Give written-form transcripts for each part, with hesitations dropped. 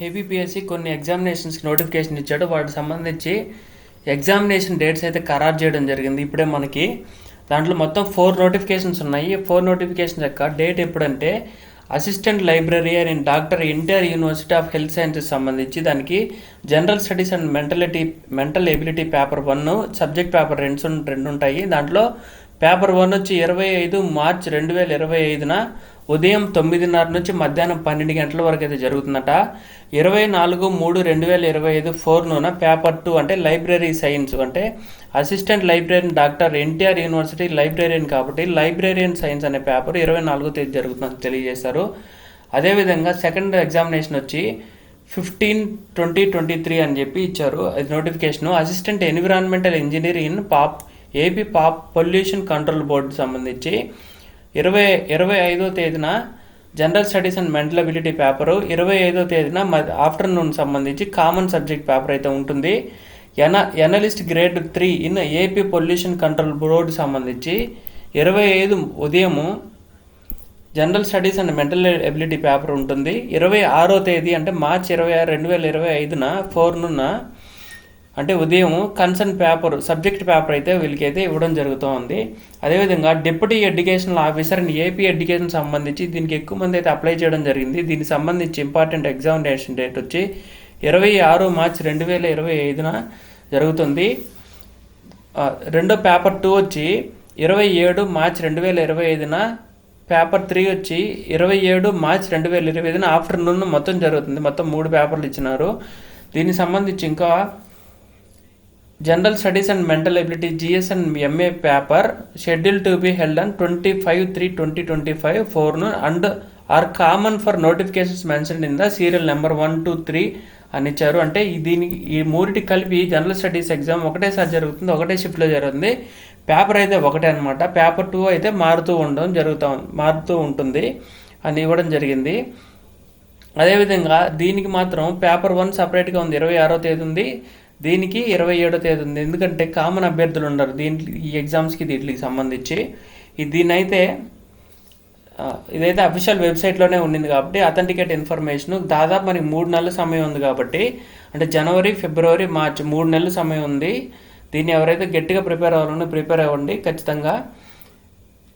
APPSC కొన్ని ఎగ్జామినేషన్స్కి notification ఇచ్చాడు. వాటికి సంబంధించి ఎగ్జామినేషన్ డేట్స్ అయితే ఖరారు చేయడం జరిగింది. ఇప్పుడే మనకి దాంట్లో మొత్తం 4 నోటిఫికేషన్స్ ఉన్నాయి. 4 నోటిఫికేషన్స్ యొక్క డేట్ ఎప్పుడంటే assistant librarian in doctor NTR university of health sciences సంబంధించి దానికి general studies and mental ability paper 1, subject paper 2 ఉంటాయి. దాంట్లో పేపర్ 1 వచ్చి 25 మార్చ్ 2025న ఉదయం 9:30 నుంచి మధ్యాహ్నం 12 గంటల వరకు అయితే జరుగుతుందట. 24/3/2025 4న పేపర్ 2 అంటే లైబ్రరీ సైన్స్ అంటే assistant librarian doctor NTR university librarian కాబట్టి లైబ్రరీయన్ సైన్స్ అనే పేపర్ 24వ తేదీ జరుగుతుందని తెలియజేశారు. అదేవిధంగా సెకండ్ ఎగ్జామినేషన్ వచ్చి 15/20/23 అని చెప్పి ఇచ్చారు. అది notification assistant environmental engineer in AP pollution control board సంబంధించి 25వ తేదీన general studies and mental ability paper, 25వ తేదీన ఆఫ్టర్నూన్ సంబంధించి కామన్ సబ్జెక్ట్ పేపర్ అయితే ఉంటుంది. Analyst grade 3 in AP pollution control board సంబంధించి 25 ఉదయము general studies and mental ability paper ఉంటుంది. 26వ తేదీ అంటే మార్చ్ 26, 2025న 4న అంటే ఉదయం కన్సర్న్ పేపర్ సబ్జెక్ట్ పేపర్ అయితే వీళ్ళకైతే ఇవ్వడం జరుగుతోంది. అదేవిధంగా deputy educational officer and AP education సంబంధించి దీనికి ఎక్కువ మంది అయితే అప్లై చేయడం జరిగింది. దీనికి సంబంధించి ఇంపార్టెంట్ ఎగ్జామినేషన్ డేట్ వచ్చి 26 మార్చ్ 2025న జరుగుతుంది. రెండో పేపర్ 2 వచ్చి 27 మార్చ్ 2025న, పేపర్ 3 వచ్చి 27 మార్చ్ 2025న ఆఫ్టర్నూన్ మొత్తం జరుగుతుంది. మొత్తం 3 పేపర్లు ఇచ్చినారు. దీనికి సంబంధించి ఇంకా general studies and mental ability GS and MA paper schedule to be held on 25/3/2025 4 and are common for notifications mention in the serial number 1, 2, 3 అని ఇచ్చారు. అంటే ఈ మూడిటి కలిపి జనరల్ స్టడీస్ ఎగ్జామ్ ఒకటేసారి జరుగుతుంది, ఒకటే షిఫ్ట్లో జరుగుతుంది. పేపర్ అయితే ఒకటే అనమాట. పేపర్ 2 అయితే మారుతూ ఉంటుంది అని ఇవ్వడం జరిగింది. అదేవిధంగా దీనికి మాత్రం పేపర్ 1 సపరేట్గా ఉంది, 26వ తేదీ ఉంది. దీనికి 27వ తేదీ ఉంది. ఎందుకంటే కామన్ అభ్యర్థులు ఉండరు ఈ ఎగ్జామ్స్కి దీనికి సంబంధించి. దీన్నైతే ఇదైతే అఫీషియల్ వెబ్సైట్లోనే ఉండింది కాబట్టి అథెంటికేట్ ఇన్ఫర్మేషన్ దాదాపు మనకి 3 నెలల సమయం ఉంది కాబట్టి అంటే జనవరి, ఫిబ్రవరి, మార్చ్ 3 నెలల సమయం ఉంది. దీన్ని ఎవరైతే గట్టిగా ప్రిపేర్ అవ్వాలన్నా ప్రిపేర్ అవ్వండి ఖచ్చితంగా.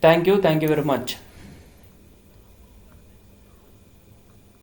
Thank you very much.